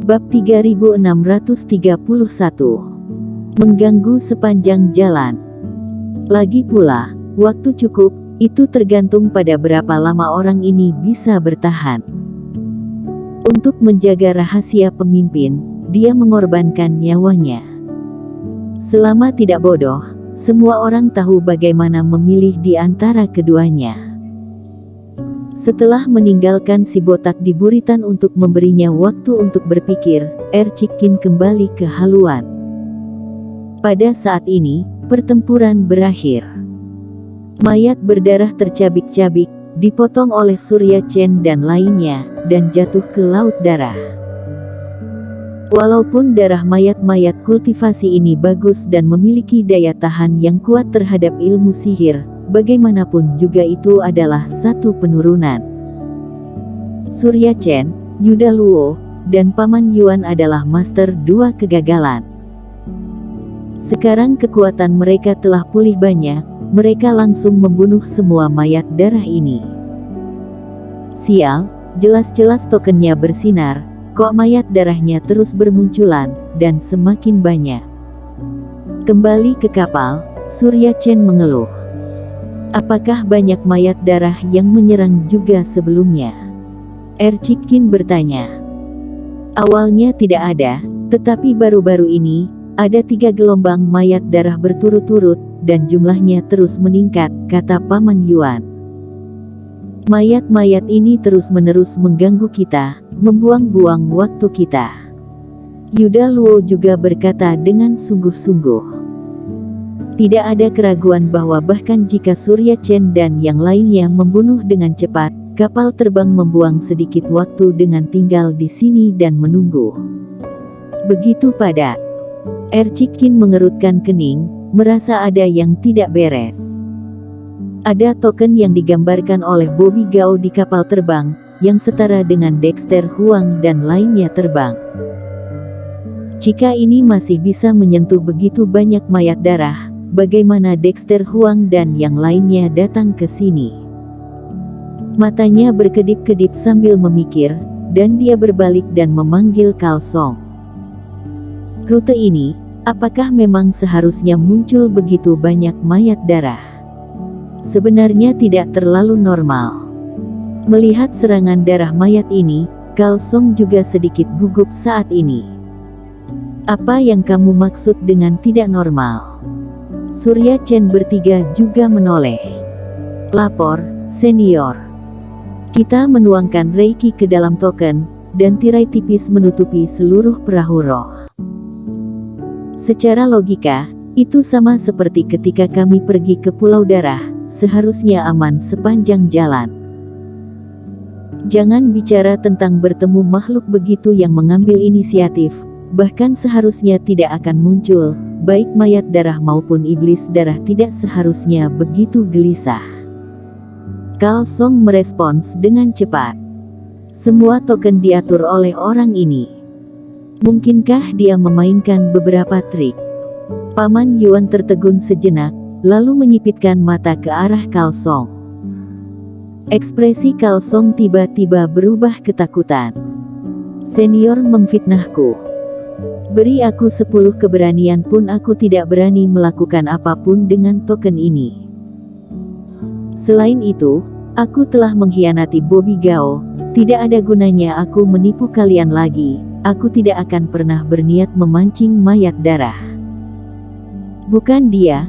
Bab 3631. Mengganggu sepanjang jalan. Lagi pula, waktu cukup, itu tergantung pada berapa lama orang ini bisa bertahan. Untuk menjaga rahasia pemimpin, dia mengorbankan nyawanya. Selama tidak bodoh, semua orang tahu bagaimana memilih di antara keduanya. Setelah meninggalkan si botak di buritan untuk memberinya waktu untuk berpikir, Ercikin kembali ke haluan. Pada saat ini, pertempuran berakhir. Mayat berdarah tercabik-cabik, dipotong oleh Surya Chen dan lainnya, dan jatuh ke laut darah. Walaupun darah mayat-mayat kultivasi ini bagus dan memiliki daya tahan yang kuat terhadap ilmu sihir, bagaimanapun juga itu adalah satu penurunan. Surya Chen, Yuda Luo, dan Paman Yuan adalah master dua kegagalan. Sekarang kekuatan mereka telah pulih banyak, mereka langsung membunuh semua mayat darah ini. Sial, jelas-jelas tokennya bersinar, kok mayat darahnya terus bermunculan, dan semakin banyak. Kembali ke kapal, Surya Chen mengeluh. Apakah banyak mayat darah yang menyerang juga sebelumnya? Ercikin bertanya. Awalnya tidak ada, tetapi baru-baru ini, ada 3 gelombang mayat darah berturut-turut, dan jumlahnya terus meningkat, kata Paman Yuan. Mayat-mayat ini terus-menerus mengganggu kita, membuang-buang waktu kita. Yuda Luo juga berkata dengan sungguh-sungguh. Tidak ada keraguan bahwa bahkan jika Surya Chen dan yang lainnya membunuh dengan cepat, kapal terbang membuang sedikit waktu dengan tinggal di sini dan menunggu. Begitu padat. Ercikin mengerutkan kening, merasa ada yang tidak beres. Ada token yang digambarkan oleh Bobby Gao di kapal terbang, yang setara dengan Dexter Huang dan lainnya terbang. Jika ini masih bisa menyentuh begitu banyak mayat darah, bagaimana Dexter Huang dan yang lainnya datang ke sini? Matanya berkedip-kedip sambil memikir, dan dia berbalik dan memanggil Kalsong. Rute ini, apakah memang seharusnya muncul begitu banyak mayat darah? Sebenarnya tidak terlalu normal. Melihat serangan darah mayat ini, Kalsong juga sedikit gugup saat ini. Apa yang kamu maksud dengan tidak normal? Surya Chen bertiga juga menoleh. Lapor, senior. Kita menuangkan Reiki ke dalam token, dan tirai tipis menutupi seluruh perahu roh. Secara logika, itu sama seperti ketika kami pergi ke Pulau Darah, seharusnya aman sepanjang jalan. Jangan bicara tentang bertemu makhluk begitu yang mengambil inisiatif, bahkan seharusnya tidak akan muncul, baik mayat darah maupun iblis darah tidak seharusnya begitu gelisah. Kalsong merespons dengan cepat. Semua token diatur oleh orang ini. Mungkinkah dia memainkan beberapa trik? Paman Yuan tertegun sejenak, lalu menyipitkan mata ke arah Kalsong. Ekspresi Kalsong tiba-tiba berubah ketakutan. Senior memfitnahku. Beri aku 10 keberanian pun aku tidak berani melakukan apapun dengan token ini. Selain itu, aku telah mengkhianati Bobby Gao, tidak ada gunanya aku menipu kalian lagi. Aku tidak akan pernah berniat memancing mayat darah. Bukan dia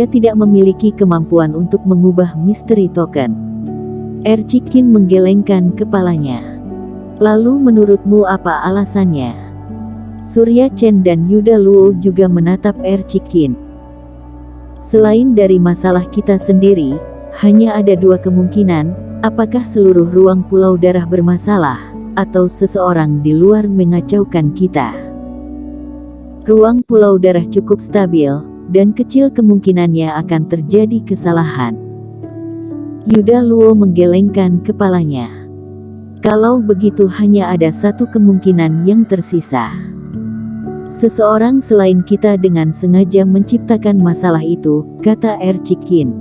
tidak memiliki kemampuan untuk mengubah misteri token. Ercikin menggelengkan kepalanya. Lalu menurutmu apa alasannya? Surya Chen dan Yuda Luo juga menatap Ercikin. Selain dari masalah kita sendiri, hanya ada 2 kemungkinan, apakah seluruh ruang Pulau Darah bermasalah, atau seseorang di luar mengacaukan kita. Ruang Pulau Darah cukup stabil, dan kecil kemungkinannya akan terjadi kesalahan. Yuda Luo menggelengkan kepalanya. Kalau begitu hanya ada satu kemungkinan yang tersisa. Seseorang selain kita dengan sengaja menciptakan masalah itu, kata Ercikin.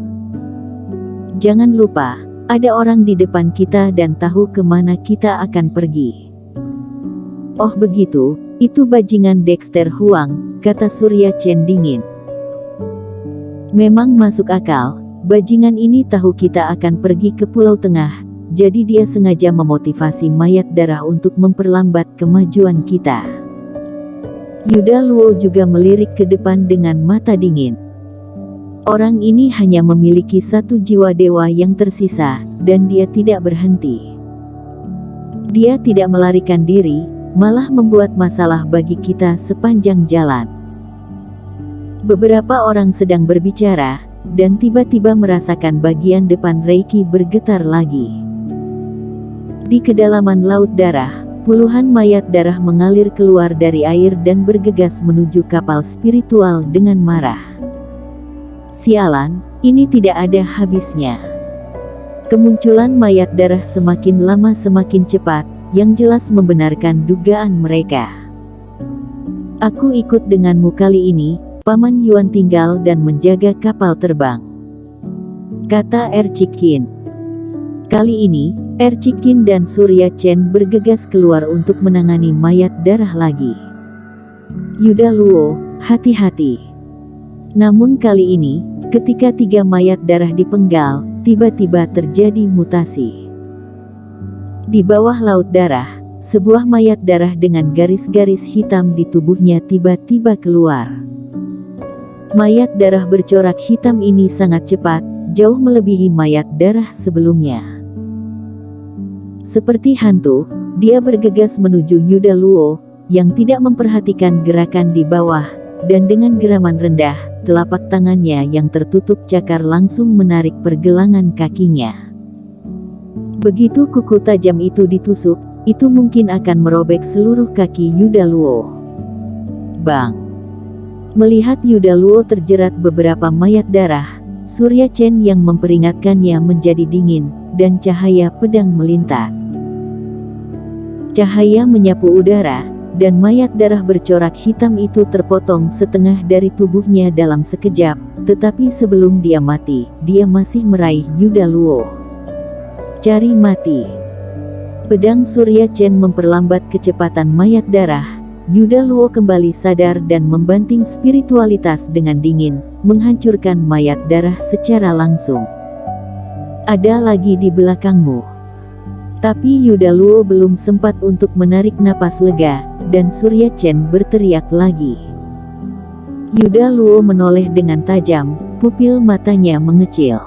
Jangan lupa, ada orang di depan kita dan tahu kemana kita akan pergi. Oh begitu, itu bajingan Dexter Huang, kata Surya Chen dingin. Memang masuk akal, bajingan ini tahu kita akan pergi ke Pulau Tengah, jadi dia sengaja memotivasi mayat darah untuk memperlambat kemajuan kita. Yuda Luo juga melirik ke depan dengan mata dingin. Orang ini hanya memiliki satu jiwa dewa yang tersisa, dan dia tidak berhenti. Dia tidak melarikan diri, malah membuat masalah bagi kita sepanjang jalan. Beberapa orang sedang berbicara, dan tiba-tiba merasakan bagian depan Reiki bergetar lagi. Di kedalaman laut darah, puluhan mayat darah mengalir keluar dari air dan bergegas menuju kapal spiritual dengan marah. Sialan, ini tidak ada habisnya. Kemunculan mayat darah semakin lama semakin cepat, yang jelas membenarkan dugaan mereka. Aku ikut denganmu kali ini, Paman Yuan tinggal dan menjaga kapal terbang, kata Ercikin. Kali ini, Ercikin dan Surya Chen bergegas keluar untuk menangani mayat darah lagi. Yuda Luo, hati-hati. Namun kali ini, ketika 3 mayat darah dipenggal, tiba-tiba terjadi mutasi. Di bawah laut darah, sebuah mayat darah dengan garis-garis hitam di tubuhnya tiba-tiba keluar. Mayat darah bercorak hitam ini sangat cepat, jauh melebihi mayat darah sebelumnya. Seperti hantu, dia bergegas menuju Yuda Luo, yang tidak memperhatikan gerakan di bawah, dan dengan geraman rendah, telapak tangannya yang tertutup cakar langsung menarik pergelangan kakinya. Begitu kuku tajam itu ditusuk, itu mungkin akan merobek seluruh kaki Yuda Luo. Bang! Melihat Yuda Luo terjerat beberapa mayat darah, Surya Chen yang memperingatkannya menjadi dingin, dan cahaya pedang melintas. Cahaya menyapu udara, dan mayat darah bercorak hitam itu terpotong setengah dari tubuhnya dalam sekejap, tetapi sebelum dia mati, dia masih meraih Yuda Luo. Cari mati. Pedang Surya Chen memperlambat kecepatan mayat darah. Yuda Luo kembali sadar dan membanting spiritualitas dengan dingin, menghancurkan mayat darah secara langsung. Ada lagi di belakangmu. Tapi Yuda Luo belum sempat untuk menarik napas lega, dan Surya Chen berteriak lagi. Yuda Luo menoleh dengan tajam, pupil matanya mengecil.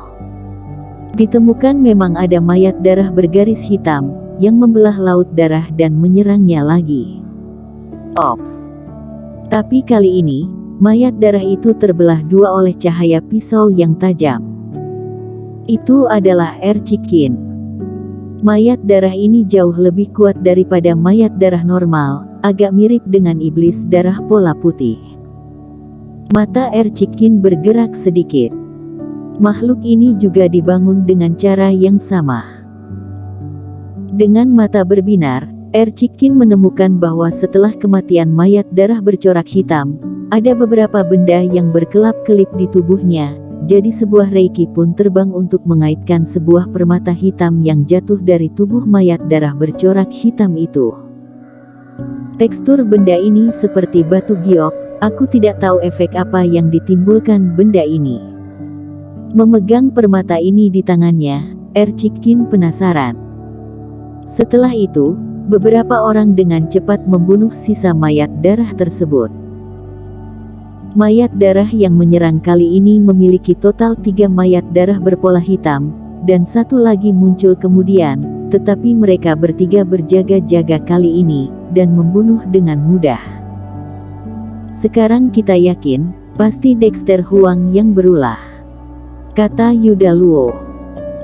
Ditemukan memang ada mayat darah bergaris hitam, yang membelah laut darah dan menyerangnya lagi. Ops. Tapi kali ini, mayat darah itu terbelah 2 oleh cahaya pisau yang tajam. Itu adalah Ercikin. Mayat darah ini jauh lebih kuat daripada mayat darah normal, agak mirip dengan iblis darah pola putih. Mata Ercikin bergerak sedikit. Makhluk ini juga dibangun dengan cara yang sama. Dengan mata berbinar, Ercikin menemukan bahwa setelah kematian mayat darah bercorak hitam, ada beberapa benda yang berkelap-kelip di tubuhnya, jadi sebuah reiki pun terbang untuk mengaitkan sebuah permata hitam yang jatuh dari tubuh mayat darah bercorak hitam itu. Tekstur benda ini seperti batu giok, aku tidak tahu efek apa yang ditimbulkan benda ini. Memegang permata ini di tangannya, Ercikin penasaran. Setelah itu, beberapa orang dengan cepat membunuh sisa mayat darah tersebut. Mayat darah yang menyerang kali ini memiliki total 3 mayat darah berpola hitam, dan 1 lagi muncul kemudian, tetapi mereka bertiga berjaga-jaga kali ini, dan membunuh dengan mudah. Sekarang kita yakin, pasti Dexter Huang yang berulah, kata Yuda Luo.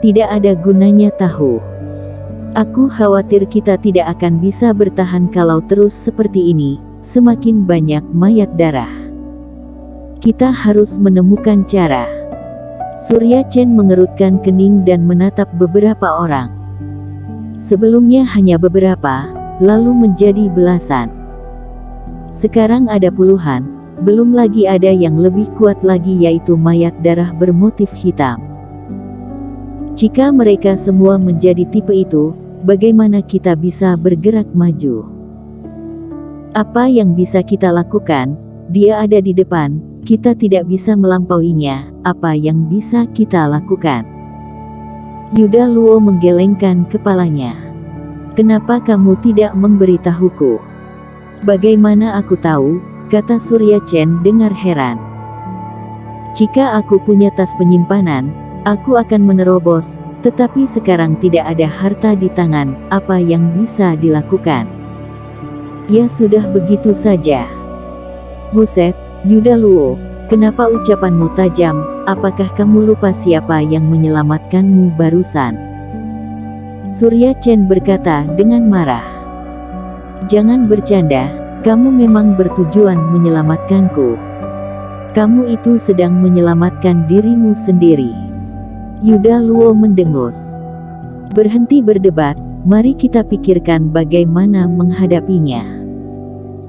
Tidak ada gunanya tahu. Aku khawatir kita tidak akan bisa bertahan kalau terus seperti ini, semakin banyak mayat darah. Kita harus menemukan cara. Surya Chen mengerutkan kening dan menatap beberapa orang. Sebelumnya hanya beberapa, lalu menjadi belasan. Sekarang ada puluhan, belum lagi ada yang lebih kuat lagi yaitu mayat darah bermotif hitam. Jika mereka semua menjadi tipe itu, bagaimana kita bisa bergerak maju? Apa yang bisa kita lakukan? Dia ada di depan, kita tidak bisa melampauinya. Apa yang bisa kita lakukan? Yuda Luo menggelengkan kepalanya. Kenapa kamu tidak memberitahuku? Bagaimana aku tahu? Kata Surya Chen dengar heran. Jika aku punya tas penyimpanan, aku akan menerobos, tetapi sekarang tidak ada harta di tangan, apa yang bisa dilakukan? Ya sudah begitu saja. Buset, Yuda Luo, kenapa ucapanmu tajam? Apakah kamu lupa siapa yang menyelamatkanmu barusan? Surya Chen berkata dengan marah. Jangan bercanda, kamu memang bertujuan menyelamatkanku. Kamu itu sedang menyelamatkan dirimu sendiri. Yuda Luo mendengus. Berhenti berdebat, mari kita pikirkan bagaimana menghadapinya.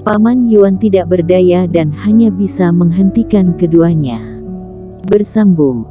Paman Yuan tidak berdaya dan hanya bisa menghentikan keduanya. Bersambung.